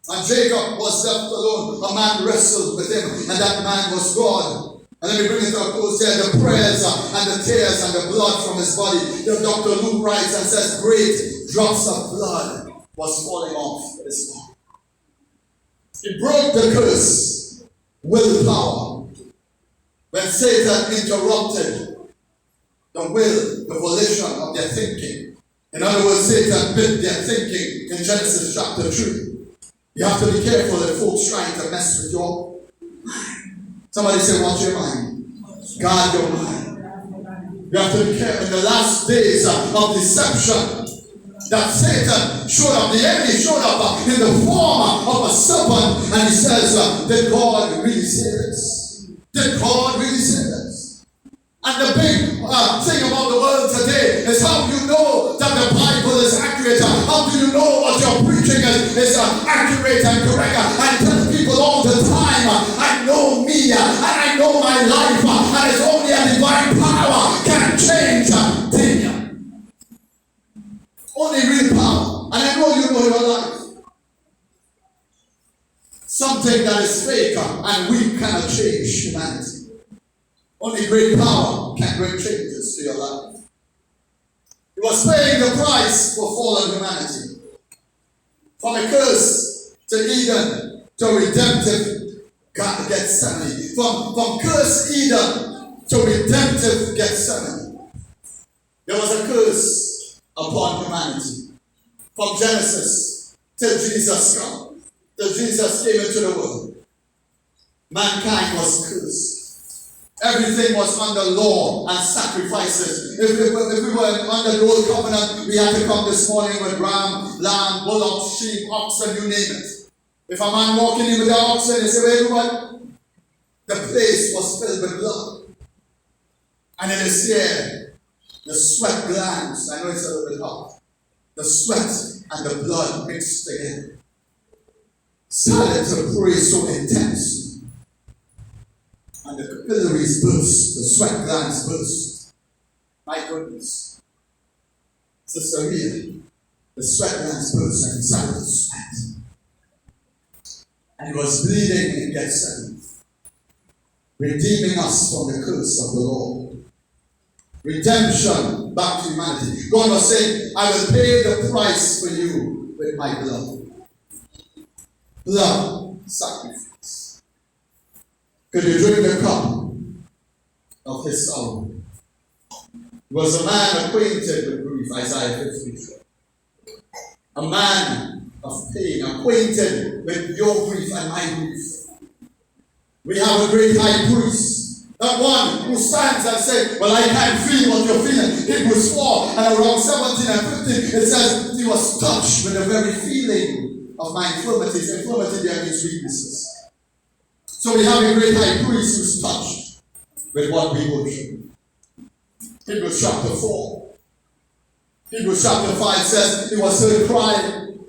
And Jacob was left alone. A man wrestled with him, and that man was God. And let me bring it to a close there. The prayers and the tears and the blood from his body. The Dr. Luke writes and says, great drops of blood was falling off his body. He broke the curse, willpower. When Satan interrupted the will, the volition of their thinking. In other words, Satan bit their thinking in Genesis chapter 3. You have to be careful if folks trying to mess with your mind. Somebody say, watch your mind. Guard your mind. You have to be careful. In the last days of deception, that Satan showed up, the enemy showed up in the form of a serpent, and he says, did God really say this? Did God really say this? And the big thing about the world today is how you know that the Bible is accurate. How do you know what you're preaching is accurate and correct? I tell people all the time, I know me and I know my life, and it's only a divine power can change things. Only real power. And I know you know your life. Something that is fake and weak cannot change humanity. Only great power can bring changes to your life. He was paying the price for fallen humanity. From a curse to Eden to redemptive Gethsemane. From cursed Eden to redemptive Gethsemane. There was a curse upon humanity. From Genesis till Jesus come. Till Jesus came into the world. Mankind was cursed. Everything was under law and sacrifices. If we were under the old covenant, we had to come this morning with ram, lamb, bullock, sheep, oxen, you name it. If a man walking in with the oxen, they say, wait, what? The place was filled with blood. And in this year, the sweat glands, I know it's a little bit hot, the sweat and the blood mixed together. Started to pray so intense. And the capillaries burst, the sweat glands burst. My goodness. Sister Rhea, the sweat glands burst and he started to sweat. And he was bleeding in Gethsemane, redeeming us from the curse of the Lord. Redemption back to humanity. God was saying, I will pay the price for you with my blood. Blood sacrifice. Could you drink the cup of his sorrow? He was a man acquainted with grief, Isaiah 53. A man of pain, acquainted with your grief and my grief. We have a great high priest, not one who stands and says, well, I can't feel what you're feeling. Hebrews 4 and around 17 and 15, it says, he was touched with the very feeling of my infirmities. Infirmity there means weaknesses. So we have a great high priest who's touched with what we go through. Hebrews chapter 4. Hebrews chapter 5 says he was heard crying,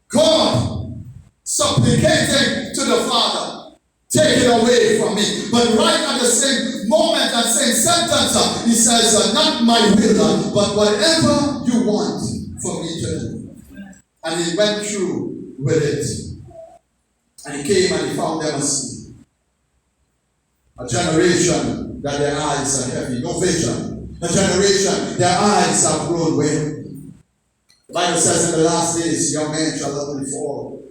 God, supplicating to the Father, take it away from me. But right at the same moment and same sentence, he says, not my will, but whatever you want for me to do. And he went through with it. And he came and he found them asleep. A generation that their eyes are heavy, no vision. A generation, their eyes have grown weary. The Bible says in the last days, young men shall utterly fall.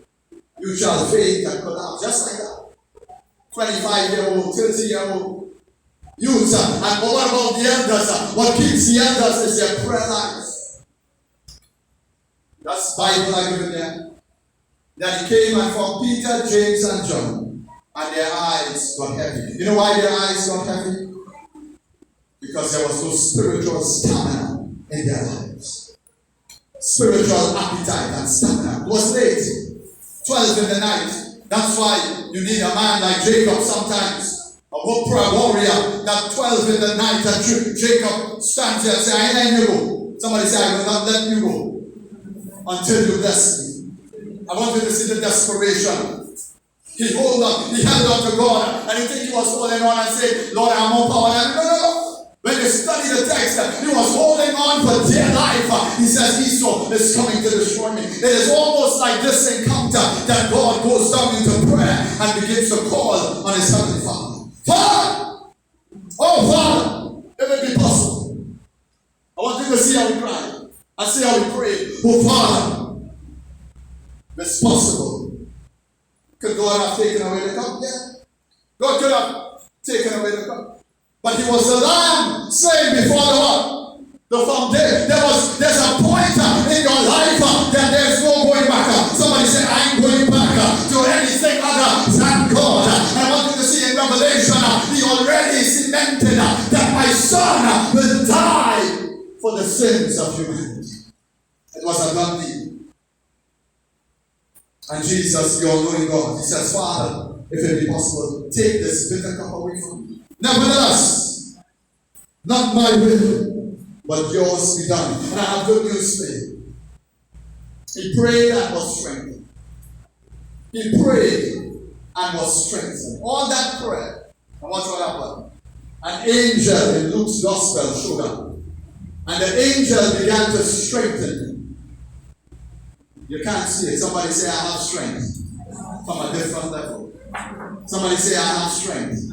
You shall faint and collapse, just like that. 25-year-old, 30-year-old youths. And what about the elders? What keeps the elders is their prayer life. That's Bible I give it there. That he came and found Peter, James, and John, and their eyes got heavy. You know why their eyes got heavy? Because there was no spiritual stamina in their lives. Spiritual appetite and stamina. It was late, 12 in the night. That's why you need a man like Jacob sometimes, a prayer warrior, that 12 in the night, and Jacob stands there and says, I let you go. Somebody say, I will not let you go until you bless me. I want you to see the desperation. He held on to God, and he think he was holding on and say, Lord, I have more power than you. No. When you study the text, he was holding on for dear life. He says, Esau is coming to destroy me. It is almost like this encounter that and begins to call on his heavenly Father. Father! Oh Father! If it be possible, I want you to see how we cry and see how we pray. Oh Father! If it's possible, could God have taken away the cup? Yeah. God could have taken away the cup. But he was the lamb slain before the what? The foundation. There's a point in your life that there's no going back. Somebody say, I ain't going back to anything other than God. I want you to see in Revelation, he already cemented that my son will die for the sins of humanity. It was a done deal. And Jesus, the all-knowing God, he says, Father, if it be possible, take this bitter cup away from me. Nevertheless, not my will, but yours be done. And I have good news for you. He prayed and was strengthened. He prayed and was strengthened. All that prayer. And watch what happened. An angel in Luke's gospel showed up. And the angel began to strengthen him. You can't see it. Somebody say, I have strength from a different level. Somebody say, I have strength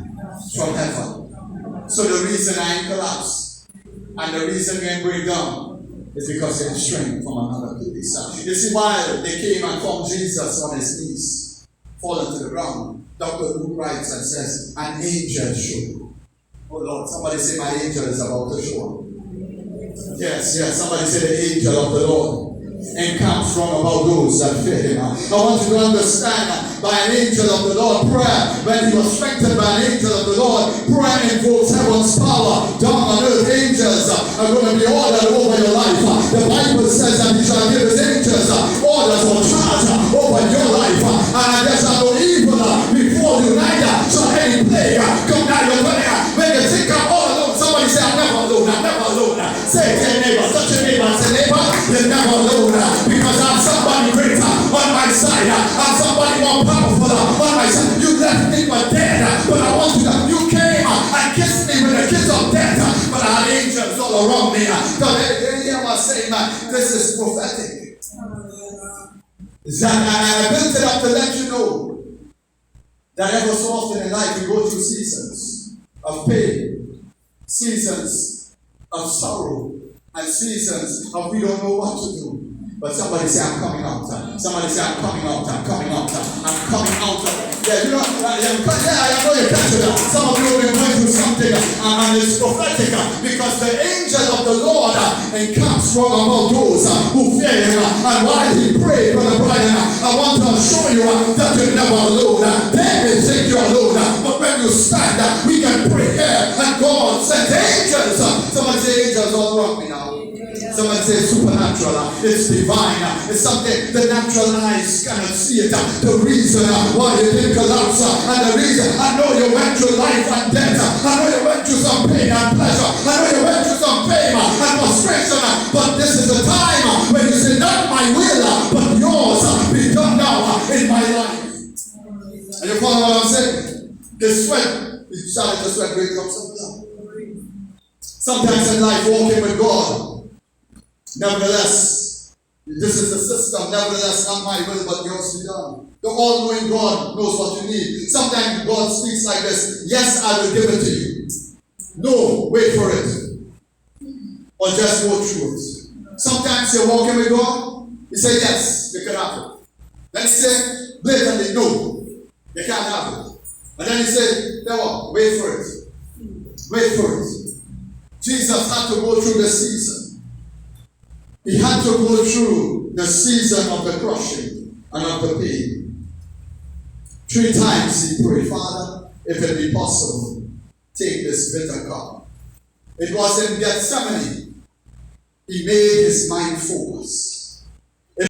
from heaven. So the reason I ain't collapsed and the reason we ain't break down is because they have strength from another place. You see, while they came and found Jesus on his knees, fallen to the ground, Dr. Luke writes and says, an angel showed. Oh Lord, somebody say, my angel is about to show up. Yes, somebody say, the angel of the Lord encamps round about those that fear him. I want you to understand, by an angel of the Lord, prayer, when he was strengthened by an angel of the Lord, prayer invokes heaven's power. Down on earth, angels are going to be ordered over your life. The Bible says that he shall give his angels orders or charge over your life. And there shall no evil before you, neither shall any plague come down your way. When you think I'm all alone, somebody say, I'm never alone, I'm never alone. Say to your neighbor, touch your neighbor, say, neighbor, you're never alone. Because I have somebody greater on my side. I have somebody more powerful on my side. You left me for dead, but I want you to. You came and kissed me with a kiss of death, but I had angels all around me. So they hear what I'm saying, this is prophetic. And I built it up to let you know that ever so often in life we go through seasons of pain, seasons of sorrow, and seasons of we don't know what to do. But somebody say, I'm coming out. Somebody say, I'm coming out. I'm coming out. I'm coming out. Yeah, you know, I know you catch it. Some of you have been going through something and it's prophetic because the angel of the Lord encamps round about those who fear him. And while he prayed, Brother Brian, I want to show you that you're never alone. They may think you're alone, but when you stand, we can pray here. And God sent angels. Somebody say angels all around me now. Somebody say supernatural, it's divine, it's something the natural eyes cannot see it. The reason why you didn't collapse, and the reason I know you went through life and death, I know you went through some pain and pleasure, I know you went through some pain and frustration, but this is the time when you say, not my will, but yours be done now in my life. And you follow what I'm saying? The sweat, you started to sweat great drops of blood. Sometimes in life, walking with God, nevertheless, this is the system. Nevertheless, not my will, but yours be done. The all-knowing God knows what you need. Sometimes God speaks like this. Yes, I will give it to you. No, wait for it. Or just go through it. Sometimes you're walking with God. You say, yes, you can have it. Then you say, blatantly, no, you can't have it. And then you say, no, wait for it. Wait for it. Jesus had to go through the season. He had to go through the season of the crushing and of the pain. 3 times he prayed, Father, if it be possible, take this bitter cup. It was in Gethsemane. He made his mind focus.